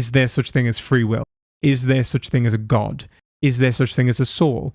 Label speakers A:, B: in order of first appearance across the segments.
A: Is there such thing as free will? Is there such thing as a God? Is there such thing as a soul?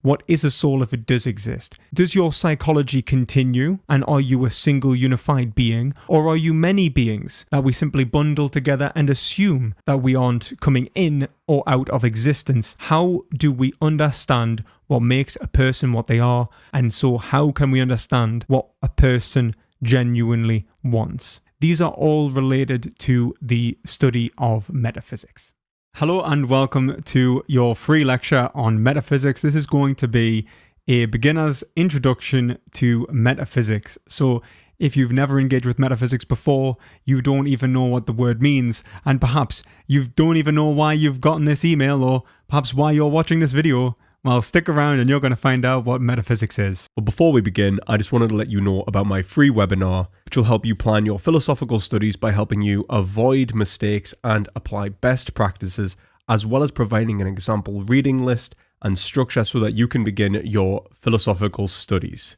A: What is a soul if it does exist? Does your psychology continue, and are you a single unified being, or are you many beings that we simply bundle together and assume that we aren't coming in or out of existence? How do we understand what makes a person what they are, and so how can we understand what a person genuinely wants? These are all related to the study of metaphysics. Hello and welcome to your free lecture on metaphysics. This is going to be a beginner's introduction to metaphysics. So if you've never engaged with metaphysics before, you don't even know what the word means, and perhaps you don't even know why you've gotten this email, or perhaps why you're watching this video, well, stick around and you're going to find out what metaphysics is.
B: But before we begin, I just wanted to let you know about my free webinar, which will help you plan your philosophical studies by helping you avoid mistakes and apply best practices, as well as providing an example reading list and structure so that you can begin your philosophical studies.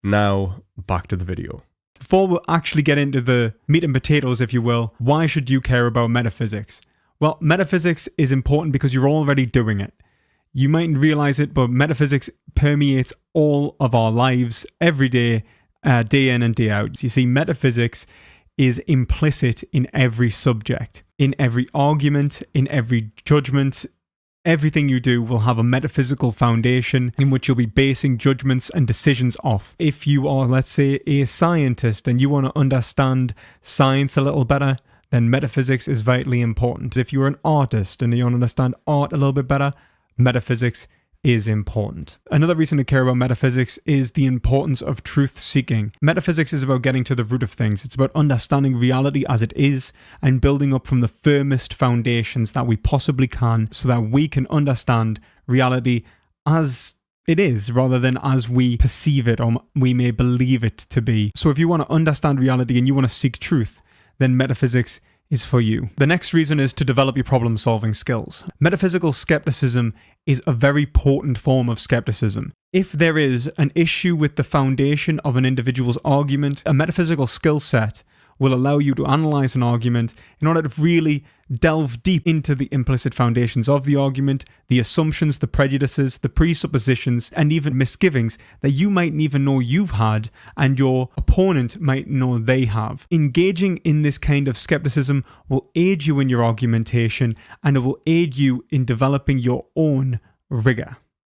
B: Now, back to the video.
A: Before we actually get into the meat and potatoes, if you will, why should you care about metaphysics? Well, metaphysics is important because you're already doing it. You mightn't realize it, but metaphysics permeates all of our lives every day, day in and day out. You see, metaphysics is implicit in every subject, in every argument, in every judgment. Everything you do will have a metaphysical foundation in which you'll be basing judgments and decisions off. If you are, let's say, a scientist and you want to understand science a little better, then metaphysics is vitally important. If you're an artist and you want to understand art a little bit better, metaphysics is important. Another reason to care about metaphysics is the importance of truth-seeking. Metaphysics is about getting to the root of things. It's about understanding reality as it is and building up from the firmest foundations that we possibly can so that we can understand reality as it is rather than as we perceive it or we may believe it to be. So if you want to understand reality and you want to seek truth, then metaphysics is for you. The next reason is to develop your problem-solving skills. Metaphysical skepticism is a very potent form of skepticism. If there is an issue with the foundation of an individual's argument, a metaphysical skill set will allow you to analyze an argument in order to really delve deep into the implicit foundations of the argument, the assumptions, the prejudices, the presuppositions, and even misgivings that you mightn't even know you've had and your opponent might know they have. Engaging in this kind of skepticism will aid you in your argumentation, and it will aid you in developing your own rigor.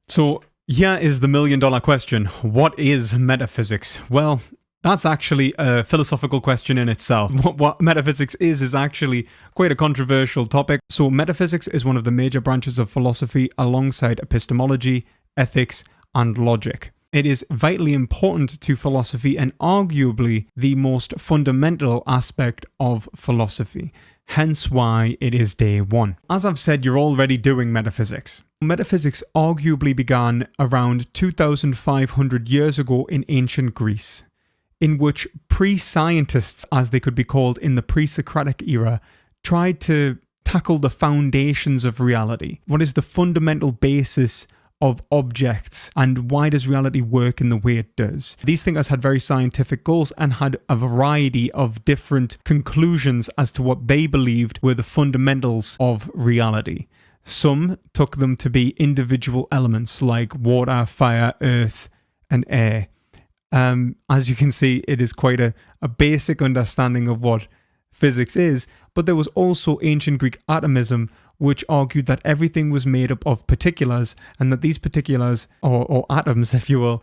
A: So here is the million-dollar question. What is metaphysics? Well, that's actually a philosophical question in itself. What metaphysics is actually quite a controversial topic. So metaphysics is one of the major branches of philosophy alongside epistemology, ethics, and logic. It is vitally important to philosophy and arguably the most fundamental aspect of philosophy. Hence why it is day one. As I've said, you're already doing metaphysics. Metaphysics arguably began around 2,500 years ago in ancient Greece, in which pre-scientists, as they could be called in the pre-Socratic era, tried to tackle the foundations of reality. What is the fundamental basis of objects, and why does reality work in the way it does? These thinkers had very scientific goals and had a variety of different conclusions as to what they believed were the fundamentals of reality. Some took them to be individual elements like water, fire, earth, and air. As you can see, it is quite a basic understanding of what physics is, but there was also ancient Greek atomism, which argued that everything was made up of particulars, and that these particulars, or atoms, if you will,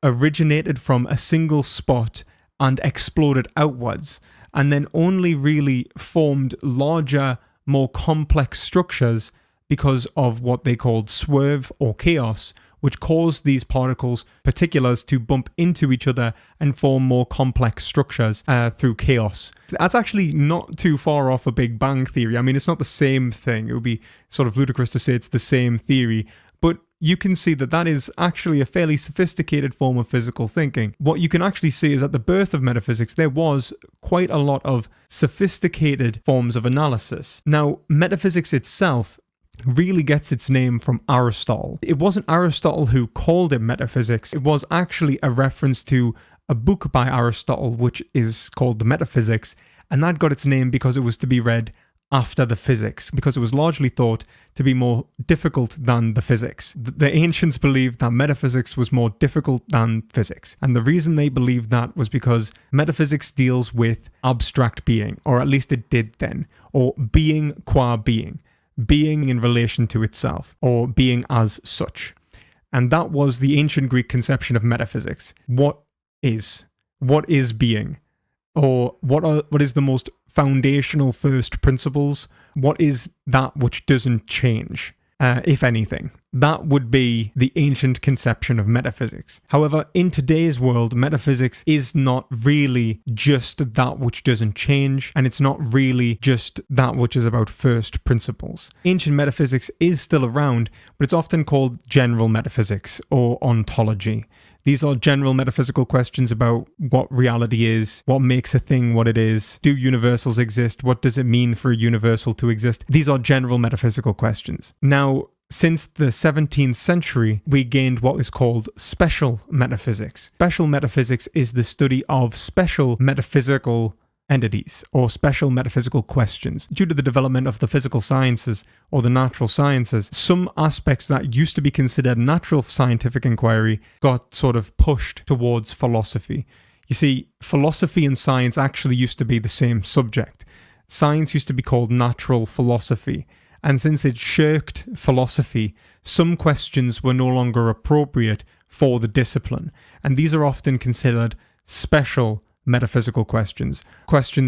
A: originated from a single spot and exploded outwards, and then only really formed larger, more complex structures because of what they called swerve or chaos, which caused these particles, particulars, to bump into each other and form more complex structures through chaos. That's actually not too far off a Big Bang theory. I mean, it's not the same thing. It would be sort of ludicrous to say it's the same theory, but you can see that that is actually a fairly sophisticated form of physical thinking. What you can actually see is at the birth of metaphysics, there was quite a lot of sophisticated forms of analysis. Now, metaphysics itself really gets its name from Aristotle. It wasn't Aristotle who called it metaphysics. It was actually a reference to a book by Aristotle, which is called the Metaphysics, and that got its name because it was to be read after the physics because it was largely thought to be more difficult than the physics. The ancients believed that metaphysics was more difficult than physics. And the reason they believed that was because metaphysics deals with abstract being, or at least it did then, or being qua being in relation to itself, or being as such. And that was the ancient Greek conception of metaphysics. What is being? Or what is the most foundational first principles? What is that which doesn't change, if anything? That would be the ancient conception of metaphysics. However, in today's world, metaphysics is not really just that which doesn't change, and it's not really just that which is about first principles. Ancient metaphysics is still around, but it's often called general metaphysics or ontology. These are general metaphysical questions about what reality is, what makes a thing what it is, do universals exist, what does it mean for a universal to exist? These are general metaphysical questions. Now, since the 17th century, we gained what is called special metaphysics. Special metaphysics is the study of special metaphysical entities or special metaphysical questions. Due to the development of the physical sciences or the natural sciences, some aspects that used to be considered natural scientific inquiry got sort of pushed towards philosophy. You see, philosophy and science actually used to be the same subject. Science used to be called natural philosophy, and since it shirked philosophy, some questions were no longer appropriate for the discipline, and these are often considered special metaphysical questions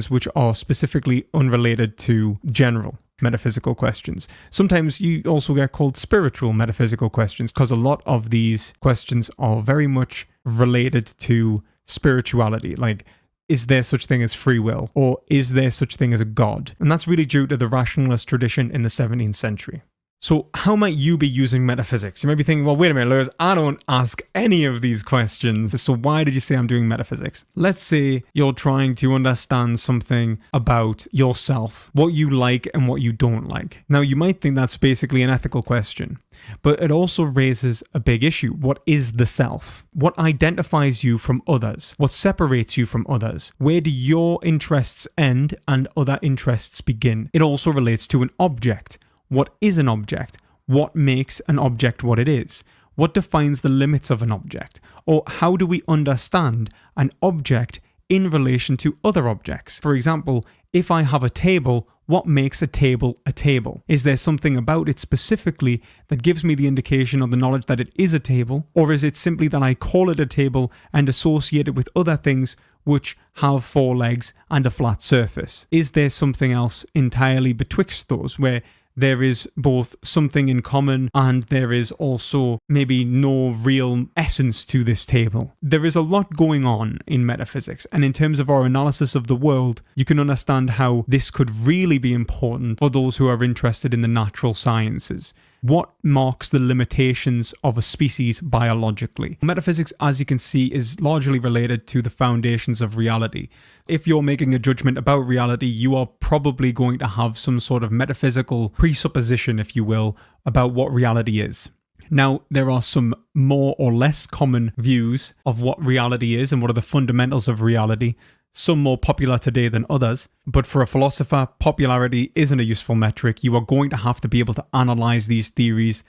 A: which are specifically unrelated to general metaphysical questions. Sometimes you also get called spiritual metaphysical questions because a lot of these questions are very much related to spirituality, like is there such thing as free will, or is there such thing as a god? And that's really due to the rationalist tradition in the 17th century. So how might you be using metaphysics? You might be thinking, well, wait a minute, Lewis, I don't ask any of these questions, so why did you say I'm doing metaphysics? Let's say you're trying to understand something about yourself, what you like and what you don't like. Now, you might think that's basically an ethical question, but it also raises a big issue. What is the self? What identifies you from others? What separates you from others? Where do your interests end and other interests begin? It also relates to an object. What is an object? What makes an object what it is? What defines the limits of an object? Or how do we understand an object in relation to other objects? For example, if I have a table, what makes a table a table? Is there something about it specifically that gives me the indication or the knowledge that it is a table? Or is it simply that I call it a table and associate it with other things which have four legs and a flat surface? Is there something else entirely betwixt those where there is both something in common and there is also maybe no real essence to this table? There is a lot going on in metaphysics, and in terms of our analysis of the world, you can understand how this could really be important for those who are interested in the natural sciences. What marks the limitations of a species biologically? Metaphysics, as you can see, is largely related to the foundations of reality. If you're making a judgment about reality, you are probably going to have some sort of metaphysical presupposition, if you will, about what reality is. Now, there are some more or less common views of what reality is and what are the fundamentals of reality. Some more popular today than others, but for a philosopher, popularity isn't a useful metric. You are going to have to be able to analyze these theories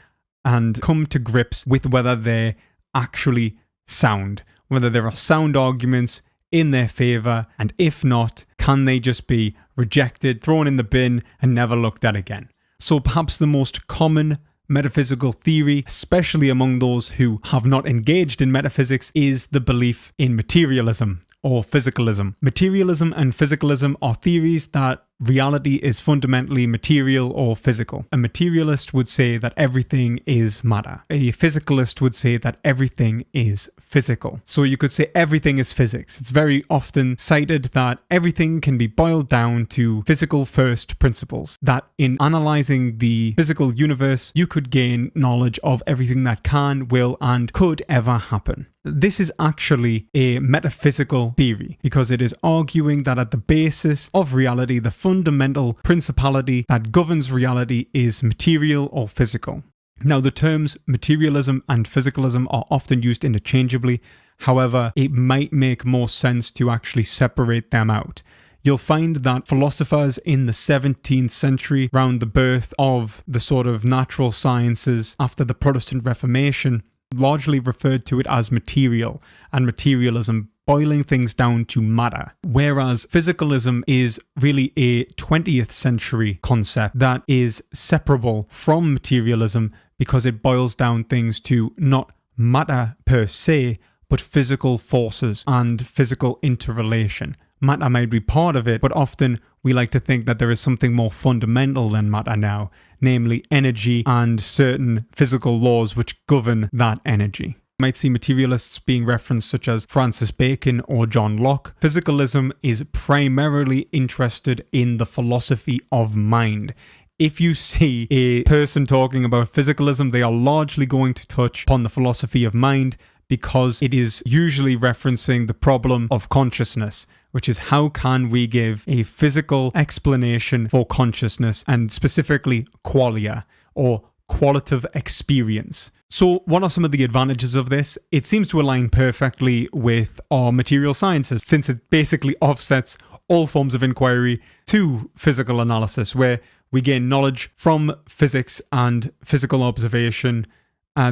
A: and come to grips with whether they're actually sound, whether there are sound arguments in their favor, and if not, can they just be rejected, thrown in the bin, and never looked at again? So perhaps the most common metaphysical theory, especially among those who have not engaged in metaphysics, is the belief in materialism or physicalism. Materialism and physicalism are theories that reality is fundamentally material or physical. A materialist would say that everything is matter. A physicalist would say that everything is physical. So you could say everything is physics. It's very often cited that everything can be boiled down to physical first principles, that in analyzing the physical universe, you could gain knowledge of everything that can, will, and could ever happen. This is actually a metaphysical theory because it is arguing that at the basis of reality, the fundamental principality that governs reality is material or physical. Now, the terms materialism and physicalism are often used interchangeably. However, it might make more sense to actually separate them out. you'll find that philosophers in the 17th century, around the birth of the sort of natural sciences after the Protestant Reformation, largely referred to it as material and materialism, boiling things down to matter. Whereas physicalism is really a 20th century concept that is separable from materialism because it boils down things to not matter per se, but physical forces and physical interrelation. Matter might be part of it, but often we like to think that there is something more fundamental than matter now, namely energy and certain physical laws which govern that energy. You might see materialists being referenced such as Francis Bacon or John Locke. Physicalism is primarily interested in the philosophy of mind. If you see a person talking about physicalism, they are largely going to touch upon the philosophy of mind because it is usually referencing the problem of consciousness, which is how can we give a physical explanation for consciousness and specifically qualia or qualitative experience. So what are some of the advantages of this? It seems to align perfectly with our material sciences since it basically offsets all forms of inquiry to physical analysis where we gain knowledge from physics and physical observation.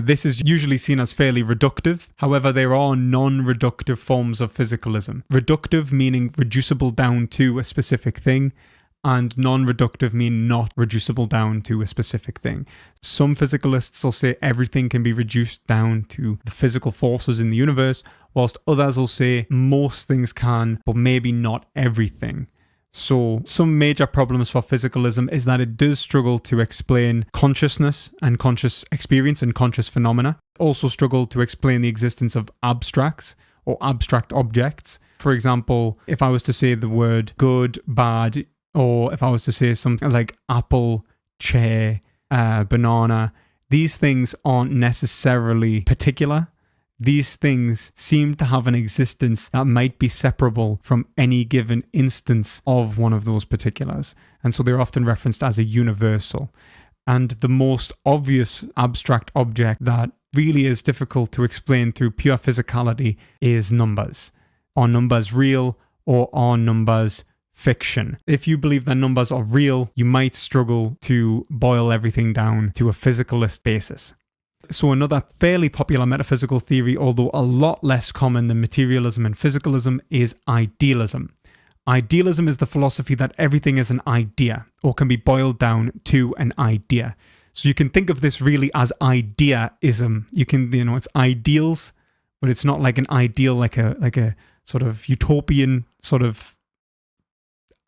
A: This is usually seen as fairly reductive. However, there are non-reductive forms of physicalism. Reductive meaning reducible down to a specific thing, and non-reductive mean not reducible down to a specific thing. Some physicalists will say everything can be reduced down to the physical forces in the universe, whilst others will say most things can, but maybe not everything. So some major problems for physicalism is that it does struggle to explain consciousness and conscious experience and conscious phenomena. Also struggle to explain the existence of abstracts or abstract objects. For example, if I was to say the word good, bad, or if I was to say something like apple, chair, banana, these things aren't necessarily particular. These things seem to have an existence that might be separable from any given instance of one of those particulars. And so they're often referenced as a universal. And the most obvious abstract object that really is difficult to explain through pure physicality is numbers. Are numbers real or are numbers fiction? If you believe that numbers are real, you might struggle to boil everything down to a physicalist basis. So another fairly popular metaphysical theory, although a lot less common than materialism and physicalism, is idealism. Idealism is the philosophy that everything is an idea or can be boiled down to an idea. So you can think of this really as ideaism. You can, it's ideals, but it's not like an ideal, like a sort of utopian sort of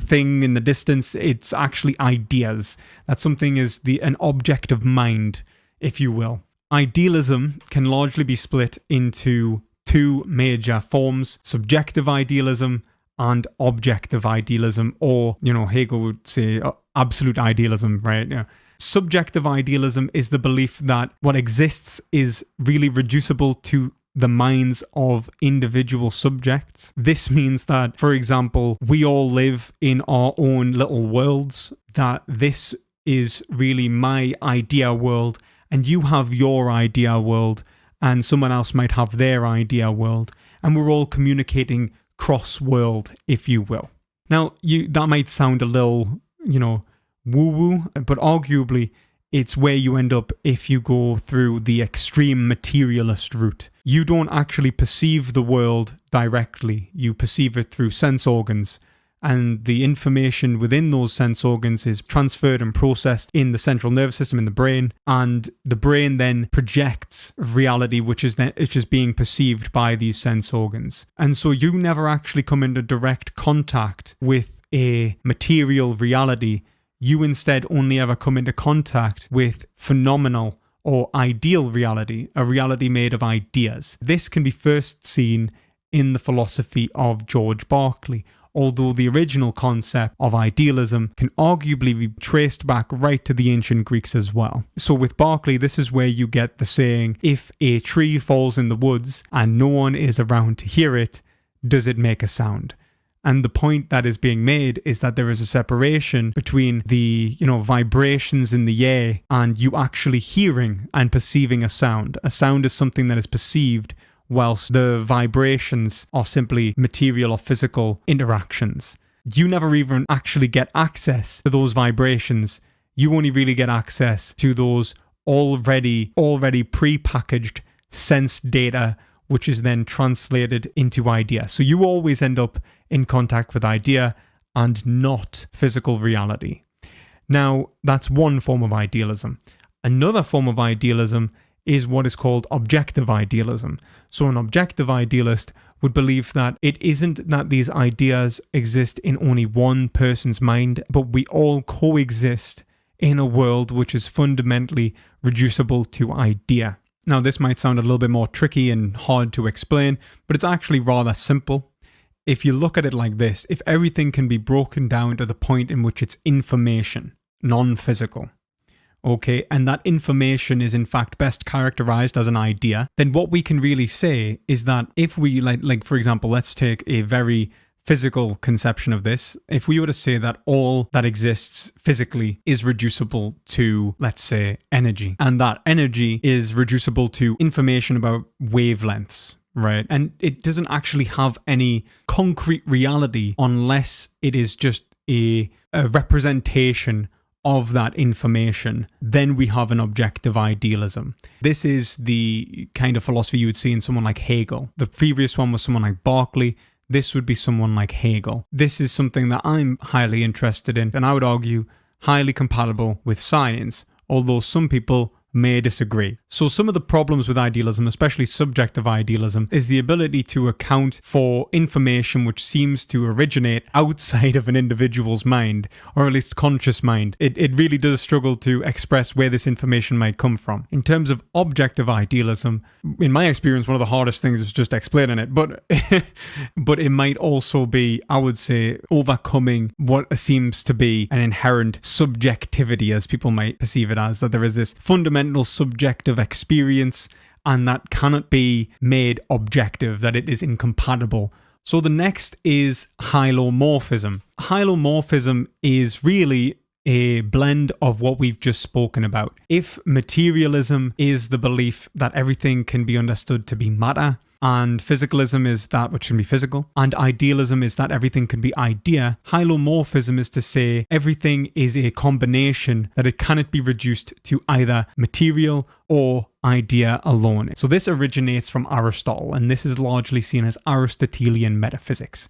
A: thing in the distance. It's actually ideas. That something is an object of mind, if you will. Idealism can largely be split into two major forms: subjective idealism and objective idealism, or, Hegel would say absolute idealism, right? Yeah. Subjective idealism is the belief that what exists is really reducible to the minds of individual subjects. This means that, for example, we all live in our own little worlds, that this is really my idea world, and you have your idea world, and someone else might have their idea world, and we're all communicating cross-world, if you will. Now, that might sound a little, woo-woo, but arguably, it's where you end up if you go through the extreme materialist route. You don't actually perceive the world directly. You perceive it through sense organs, and the information within those sense organs is transferred and processed in the central nervous system in the brain, and the brain then projects reality which is being perceived by these sense organs. And so you never actually come into direct contact with a material reality. You instead only ever come into contact with phenomenal or ideal reality, a reality made of ideas. This can be first seen in the philosophy of George Berkeley, although the original concept of idealism can arguably be traced back right to the ancient Greeks as well. So with Berkeley, this is where you get the saying, if a tree falls in the woods and no one is around to hear it, does it make a sound? And the point that is being made is that there is a separation between the, vibrations in the air and you actually hearing and perceiving a sound. A sound is something that is perceived, whilst the vibrations are simply material or physical interactions. you never even actually get access to those vibrations. You only really get access to those already pre-packaged sense data, which is then translated into idea. So you always end up in contact with idea and not physical reality. Now, that's one form of idealism. Another form of idealism is what is called objective idealism. So an objective idealist would believe that it isn't that these ideas exist in only one person's mind, but we all coexist in a world which is fundamentally reducible to idea. Now, this might sound a little bit more tricky and hard to explain, but it's actually rather simple. If you look at it like this, if everything can be broken down to the point in which it's information, non-physical, okay, and that information is in fact best characterized as an idea, then what we can really say is that if we, like for example, let's take a very physical conception of this. If we were to say that all that exists physically is reducible to, let's say, energy, and that energy is reducible to information about wavelengths, right? And it doesn't actually have any concrete reality unless it is just a representation of that information, then we have an objective idealism. This is the kind of philosophy you would see in someone like Hegel. The previous one was someone like Berkeley. This would be someone like Hegel. This is something that I'm highly interested in, and I would argue highly compatible with science, although some people may disagree. So some of the problems with idealism, especially subjective idealism, is the ability to account for information which seems to originate outside of an individual's mind, or at least conscious mind. It really does struggle to express where this information might come from. In terms of objective idealism, in my experience, one of the hardest things is just explaining it, but but it might also be, I would say, overcoming what seems to be an inherent subjectivity, as people might perceive it as, that there is this fundamental subjective experience and that cannot be made objective, that it is incompatible. So the next is hylomorphism. Hylomorphism is really a blend of what we've just spoken about. If materialism is the belief that everything can be understood to be matter, and physicalism is that which can be physical, and idealism is that everything can be idea, hylomorphism is to say everything is a combination, that it cannot be reduced to either material or idea alone. So this originates from Aristotle, and this is largely seen as Aristotelian metaphysics.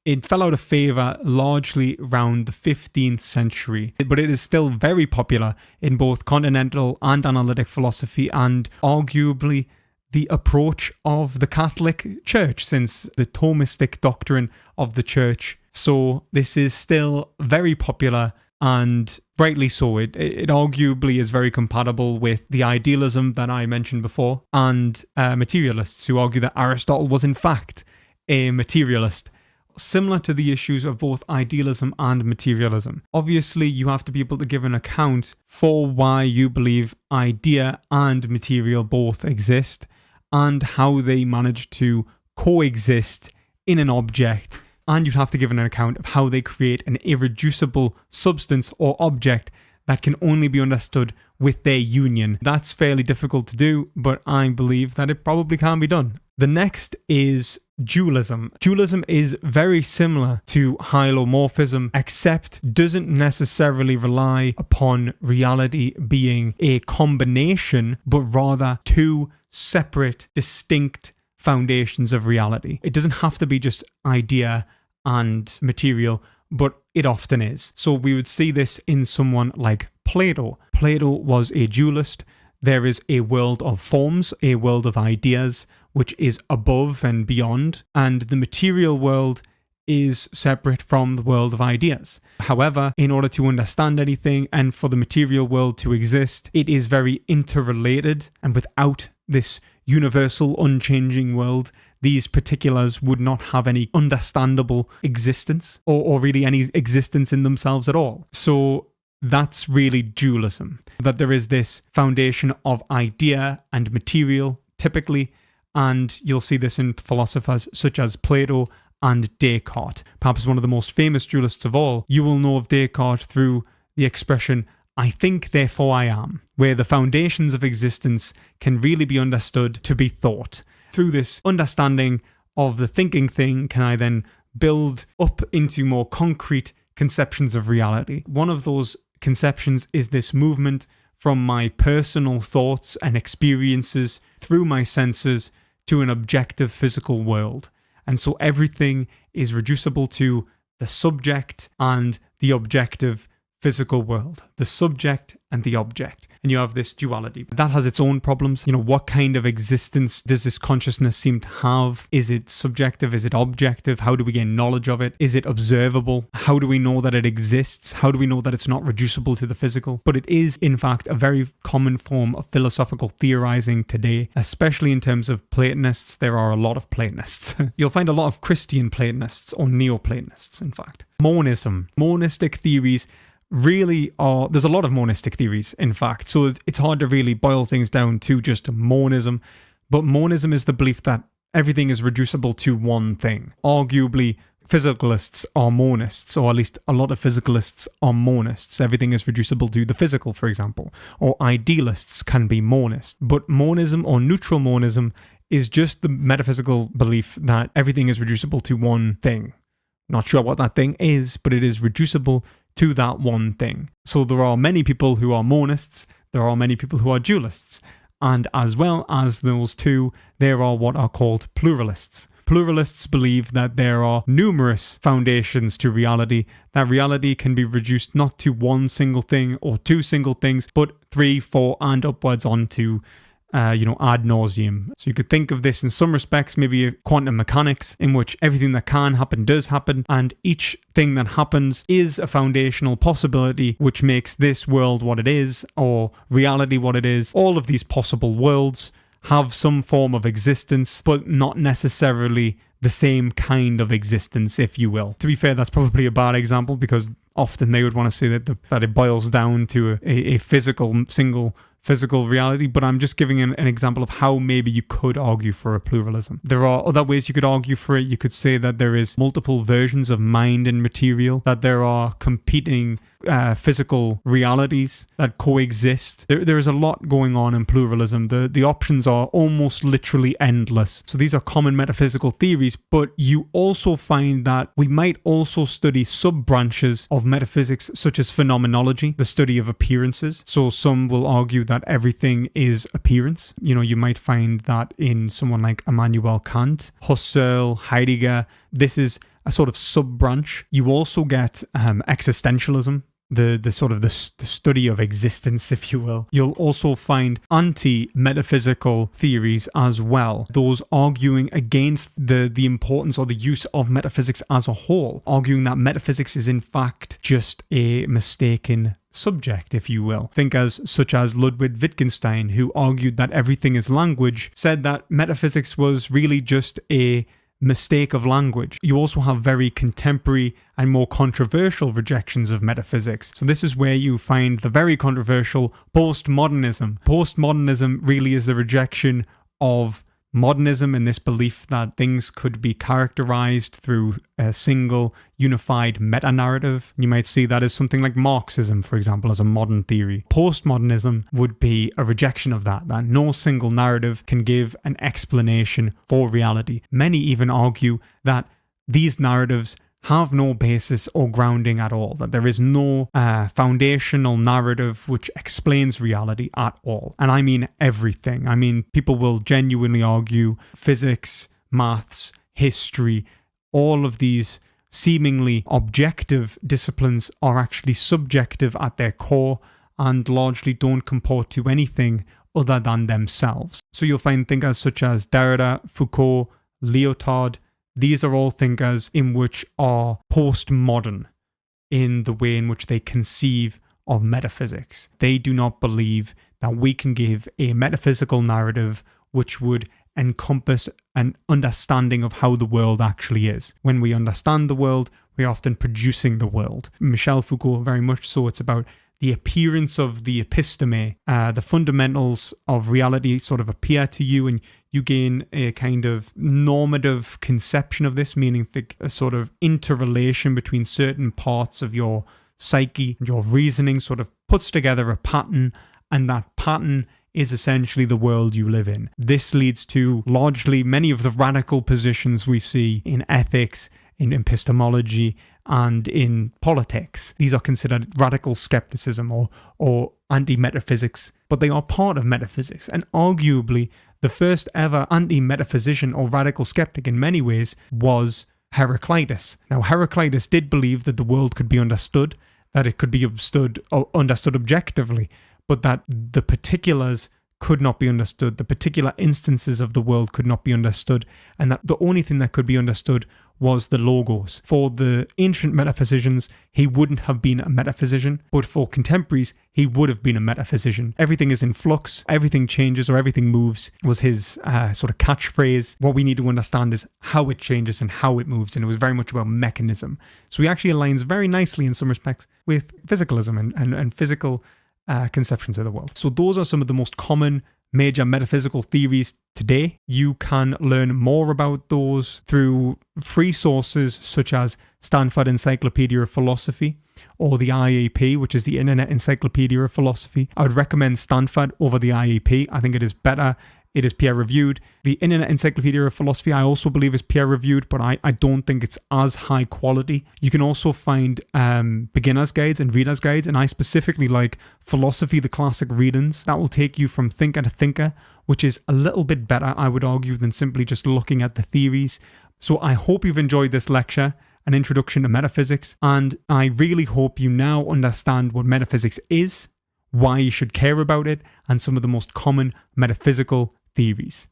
A: It fell out of favour largely around the 15th century, but it is still very popular in both continental and analytic philosophy, and arguably the approach of the Catholic Church, since the Thomistic doctrine of the Church. So this is still very popular, and rightly so. It arguably is very compatible with the idealism that I mentioned before, and materialists who argue that Aristotle was in fact a materialist. Similar to the issues of both idealism and materialism. Obviously, you have to be able to give an account for why you believe idea and material both exist, and how they manage to coexist in an object, and you'd have to give an account of how they create an irreducible substance or object that can only be understood with their union. That's fairly difficult to do, but I believe that it probably can be done. The next is dualism. Dualism is very similar to hylomorphism, except doesn't necessarily rely upon reality being a combination, but rather two separate, distinct foundations of reality. It doesn't have to be just idea and material, but it often is. So we would see this in someone like Plato. Plato was a dualist. There is a world of forms, a world of ideas, which is above and beyond, and the material world is separate from the world of ideas. However, in order to understand anything and for the material world to exist, it is very interrelated, and without this universal, unchanging world, these particulars would not have any understandable existence, or really any existence in themselves at all. So that's really dualism, that there is this foundation of idea and material, typically, and you'll see this in philosophers such as Plato and Descartes. Perhaps one of the most famous dualists of all. You will know of Descartes through the expression, "I think, therefore I am," where the foundations of existence can really be understood to be thought. Through this understanding of the thinking thing, can I then build up into more concrete conceptions of reality. One of those conceptions is this movement from my personal thoughts and experiences through my senses to an objective physical world. And so everything is reducible to the subject and the objective physical world, the subject and the object. And you have this duality. That has its own problems. What kind of existence does this consciousness seem to have? Is it subjective? Is it objective? How do we gain knowledge of it? Is it observable? How do we know that it exists? How do we know that it's not reducible to the physical? But it is, in fact, a very common form of philosophical theorizing today, especially in terms of Platonists. There are a lot of Platonists. You'll find a lot of Christian Platonists or Neoplatonists, in fact. Monism. Monistic theories really are, there's a lot of monistic theories, in fact, so it's hard to really boil things down to just monism, but monism is the belief that everything is reducible to one thing. Arguably, physicalists are monists, or at least a lot of physicalists are monists. Everything is reducible to the physical, for example, or idealists can be monists. But monism or neutral monism is just the metaphysical belief that everything is reducible to one thing. Not sure what that thing is, but it is reducible to that one thing. So there are many people who are monists, there are many people who are dualists, and as well as those two, there are what are called pluralists. Pluralists believe that there are numerous foundations to reality, that reality can be reduced not to one single thing or two single things, but 3, 4, and upwards onto ad nauseum. So you could think of this in some respects, maybe quantum mechanics, in which everything that can happen does happen, and each thing that happens is a foundational possibility which makes this world what it is, or reality what it is. All of these possible worlds have some form of existence, but not necessarily the same kind of existence, if you will. To be fair, that's probably a bad example, because often they would want to say that it boils down to a single physical reality, but I'm just giving an example of how maybe you could argue for a pluralism. There are other ways you could argue for it. You could say that there is multiple versions of mind and material, that there are competing physical realities that coexist. There is a lot going on in pluralism. The options are almost literally endless. So these are common metaphysical theories, but you also find that we might also study sub-branches of metaphysics, such as phenomenology, the study of appearances. So some will argue that everything is appearance. You might find that in someone like Immanuel Kant, Husserl, Heidegger. This is a sort of sub-branch. You also get existentialism, the study of existence, if you will. You'll also find anti-metaphysical theories as well, those arguing against the importance or the use of metaphysics as a whole, arguing that metaphysics is in fact just a mistaken subject, if you will. Thinkers such as Ludwig Wittgenstein, who argued that everything is language, said that metaphysics was really just a mistake of language. You also have very contemporary and more controversial rejections of metaphysics. So this is where you find the very controversial postmodernism. Postmodernism really is the rejection of modernism and this belief that things could be characterized through a single unified meta-narrative. You might see that as something like Marxism, for example, as a modern theory. Postmodernism would be a rejection of that no single narrative can give an explanation for reality. Many even argue that these narratives have no basis or grounding at all, that there is no foundational narrative which explains reality at all. And I mean everything. I mean, people will genuinely argue physics, maths, history, all of these seemingly objective disciplines are actually subjective at their core and largely don't comport to anything other than themselves. So you'll find thinkers such as Derrida, Foucault, Lyotard. These are all thinkers in which are postmodern in the way in which they conceive of metaphysics. They do not believe that we can give a metaphysical narrative which would encompass an understanding of how the world actually is. When we understand the world, we're often producing the world. Michel Foucault, very much so, it's about the appearance of the episteme, the fundamentals of reality sort of appear to you and you gain a kind of normative conception of this, meaning a sort of interrelation between certain parts of your psyche and your reasoning sort of puts together a pattern, and that pattern is essentially the world you live in. This leads to largely many of the radical positions we see in ethics, in epistemology, and in politics. These are considered radical skepticism or anti-metaphysics, but they are part of metaphysics. And arguably, the first ever anti-metaphysician or radical skeptic in many ways was Heraclitus. Now, Heraclitus did believe that the world could be understood, that it could be understood objectively, but that the particulars could not be understood, the particular instances of the world could not be understood, and that the only thing that could be understood was the logos. For the ancient metaphysicians, he wouldn't have been a metaphysician, but for contemporaries, he would have been a metaphysician. Everything is in flux, everything changes or everything moves was his sort of catchphrase. What we need to understand is how it changes and how it moves, and it was very much about mechanism. So he actually aligns very nicely in some respects with physicalism and physical conceptions of the world. So those are some of the most common major metaphysical theories today. You can learn more about those through free sources such as Stanford Encyclopedia of Philosophy or the IEP, which is the Internet Encyclopedia of Philosophy. I would recommend Stanford over the IEP. I think it is better. It is peer-reviewed. The Internet Encyclopedia of Philosophy, I also believe, is peer-reviewed, but I don't think it's as high quality. You can also find beginner's guides and reader's guides, and I specifically like Philosophy, the Classic Readings. That will take you from thinker to thinker, which is a little bit better, I would argue, than simply just looking at the theories. So I hope you've enjoyed this lecture, an introduction to metaphysics, and I really hope you now understand what metaphysics is, why you should care about it, and some of the most common metaphysical theories.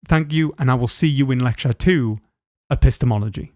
A: Thank you, and I will see you in Lecture 2, Epistemology.